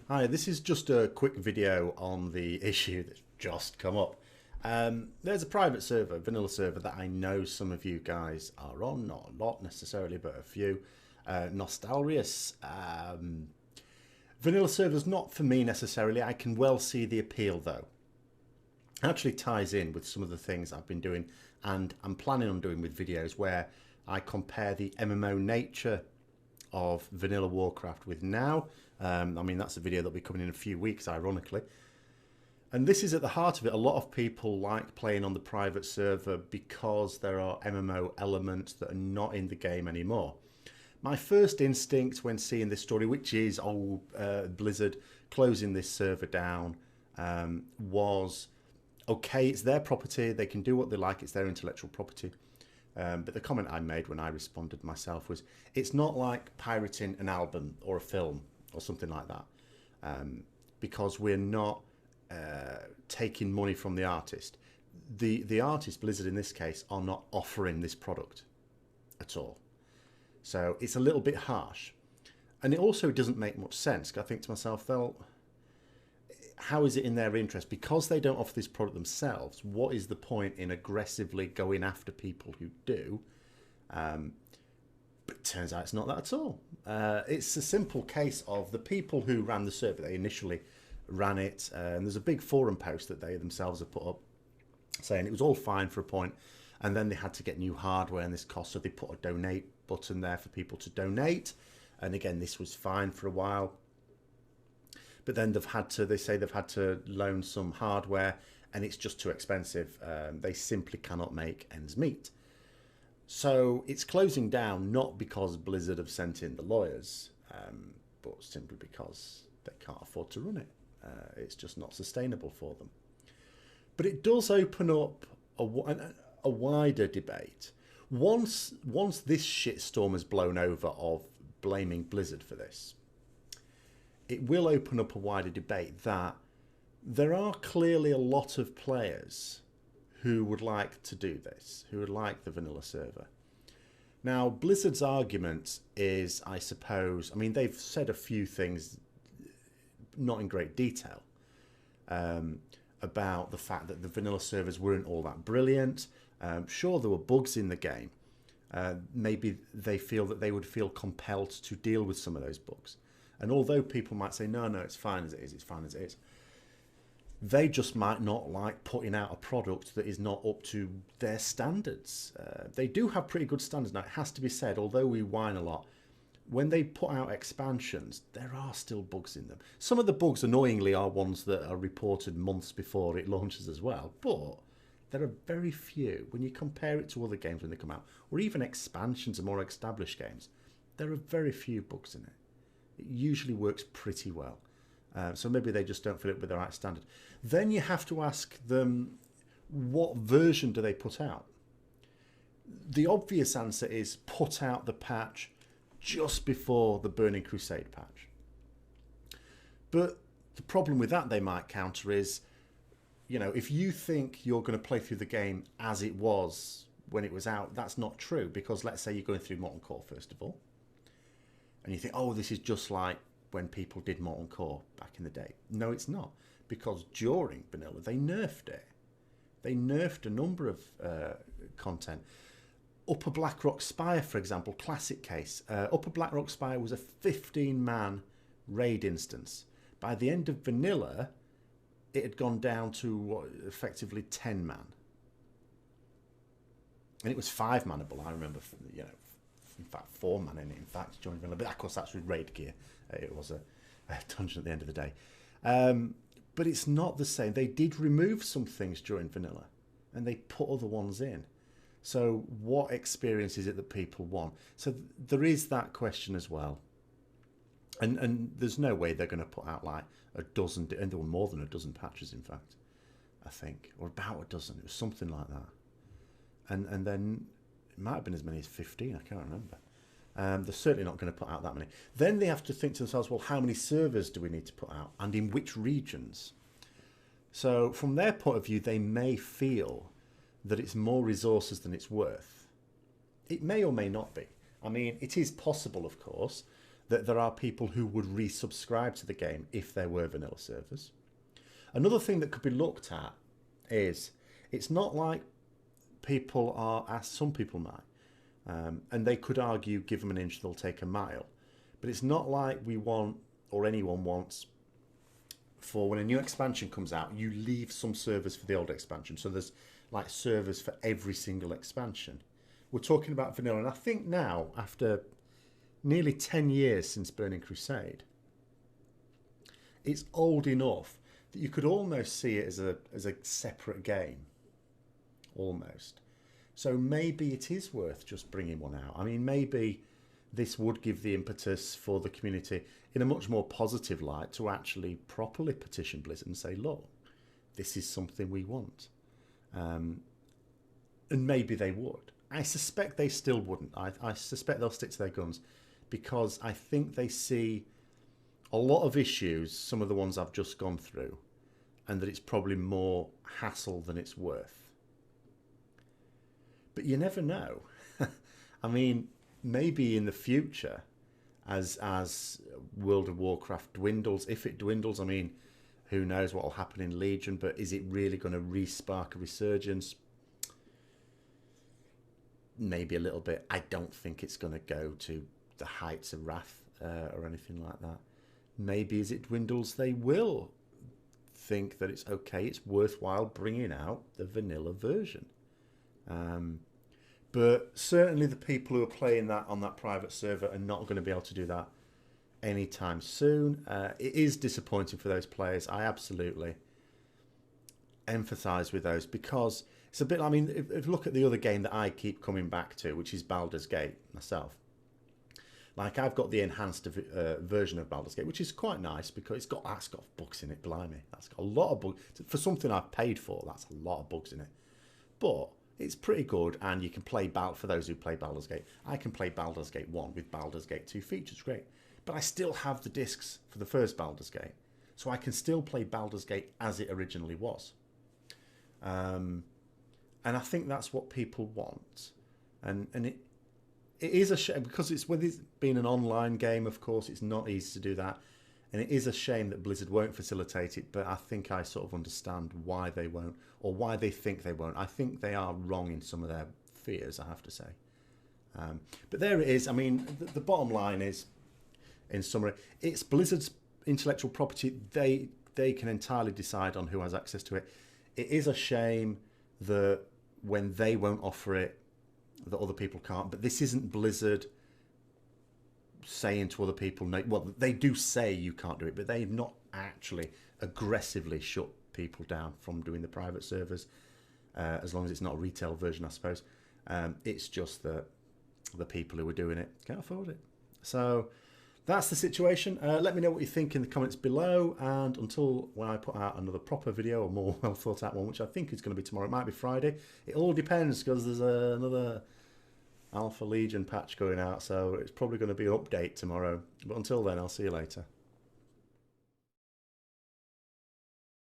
Hi, this is just a quick video on the issue that's just come up. There's a private server, vanilla server, that I know some of you guys are on, not a lot necessarily, but a few. Nostalrius. Vanilla server's not for me necessarily. I can well see the appeal though. It actually ties in with some of the things I've been doing and I'm planning on doing with videos where I compare the MMO nature of vanilla Warcraft with now. I mean, that's a video that'll be coming in a few weeks, ironically. And this is at the heart of it. A lot of people like playing on the private server because there are MMO elements that are not in the game anymore. My first instinct when seeing this story, which is Blizzard closing this server down, was, okay, it's their property, they can do what they like, it's their intellectual property. But the comment I made when I responded myself was, it's not like pirating an album or a film or something like that, because we're not taking money from the artist. The artist, Blizzard in this case, are not offering this product at all. So it's a little bit harsh. And it also doesn't make much sense. I think to myself, well, how is it in their interest? Because they don't offer this product themselves, what is the point in aggressively going after people who do? But it turns out it's not that at all. It's a simple case of the people who ran the server. They initially ran it, and there's a big forum post that they themselves have put up saying it was all fine for a point, and then they had to get new hardware and this cost, so they put a donate button there for people to donate. And again, this was fine for a while. But then they say they've had to loan some hardware and it's just too expensive. They simply cannot make ends meet. So it's closing down, not because Blizzard have sent in the lawyers, but simply because they can't afford to run it. It's just not sustainable for them. But it does open up a wider debate. Once this shitstorm has blown over of blaming Blizzard for this, it will open up a wider debate that there are clearly a lot of players who would like to do this, who would like the vanilla server. Now, Blizzard's argument is, I suppose, I mean, they've said a few things, not in great detail, about the fact that the vanilla servers weren't all that brilliant. Sure, there were bugs in the game. Maybe they feel that they would feel compelled to deal with some of those bugs. And although people might say, no, it's fine as it is, it's fine as it is, they just might not like putting out a product that is not up to their standards. They do have pretty good standards. Now, it has to be said, although we whine a lot, when they put out expansions, there are still bugs in them. Some of the bugs, annoyingly, are ones that are reported months before it launches as well. But there are very few. When you compare it to other games when they come out, or even expansions of more established games, there are very few bugs in it. It usually works pretty well. So maybe they just don't feel it with the right standard. Then you have to ask them, what version do they put out? The obvious answer is put out the patch just before the Burning Crusade patch. But the problem with that, they might counter, is, you know, if you think you're going to play through the game as it was when it was out, that's not true. Because let's say you're going through Molten Core, first of all, and you think, oh, this is just like when people did Molten Core back in the day. No, it's not. Because during vanilla, they nerfed it. They nerfed a number of content. Upper Blackrock Spire, for example, classic case. Upper Blackrock Spire was a 15-man raid instance. By the end of vanilla, it had gone down to what, effectively 10-man. And it was 5-manable, I remember, you know, in fact 4-man in it, in fact, during vanilla. But of course, that's with raid gear. It was a dungeon at the end of the day. But it's not the same. They did remove some things during vanilla, and they put other ones in. So what experience is it that people want? So there is that question as well. And there's no way they're going to put out like a dozen, and there were more than a dozen patches, in fact, I think, or about a dozen. It was something like that. And then it might have been as many as 15, I can't remember. They're certainly not going to put out that many. Then they have to think to themselves, well, how many servers do we need to put out, and in which regions? So from their point of view, they may feel that it's more resources than it's worth. It may or may not be. I mean, it is possible, of course, that there are people who would resubscribe to the game if there were vanilla servers. Another thing that could be looked at is it's not like people are, as some people might, and they could argue, give them an inch, they'll take a mile. But it's not like we want, or anyone wants, for when a new expansion comes out, you leave some servers for the old expansion. So there's like servers for every single expansion. We're talking about vanilla, and I think now, after nearly 10 years since Burning Crusade, it's old enough that you could almost see it as a separate game, almost. So maybe it is worth just bringing one out. I mean, maybe this would give the impetus for the community in a much more positive light to actually properly petition Blizzard and say, look, this is something we want. And maybe they would. I suspect they still wouldn't. I suspect they'll stick to their guns because I think they see a lot of issues, some of the ones I've just gone through, and that it's probably more hassle than it's worth. But you never know. I mean, maybe in the future, as World of Warcraft dwindles, if it dwindles, I mean, who knows what will happen in Legion, but is it really going to re-spark a resurgence? Maybe a little bit. I don't think it's going to go to the heights of Wrath or anything like that. Maybe as it dwindles, they will think that it's okay, it's worthwhile bringing out the vanilla version. But certainly the people who are playing that on that private server are not going to be able to do that anytime soon. It is disappointing for those players. I absolutely empathise with those because it's a bit, I mean, if you look at the other game that I keep coming back to, which is Baldur's Gate myself. Like, I've got the enhanced version of Baldur's Gate, which is quite nice because that's got bugs in it, blimey. That's got a lot of bugs. For something I've paid for, that's a lot of bugs in it. But it's pretty good, and you can play, for those who play Baldur's Gate, I can play Baldur's Gate 1 with Baldur's Gate 2 features, great. But I still have the discs for the first Baldur's Gate, so I can still play Baldur's Gate as it originally was. And I think that's what people want. And it is a shame, because with it being an online game, of course, it's not easy to do that. And it is a shame that Blizzard won't facilitate it, but I think I sort of understand why they won't, or why they think they won't. I think they are wrong in some of their fears, I have to say. But there it is. I mean, the bottom line is, in summary, it's Blizzard's intellectual property. They can entirely decide on who has access to it. It is a shame that when they won't offer it, that other people can't. But this isn't Blizzard saying to other people, no, well, they do say you can't do it, but they've not actually aggressively shut people down from doing the private servers, as long as it's not a retail version, I suppose. It's just that the people who are doing it can't afford it. So that's the situation. Let me know what you think in the comments below, and until when I put out another proper video, or more well thought out one, which I think is going to be tomorrow, it might be Friday, it all depends, because there's another Alpha Legion patch going out, so it's probably going to be an update tomorrow. But until then, I'll see you later.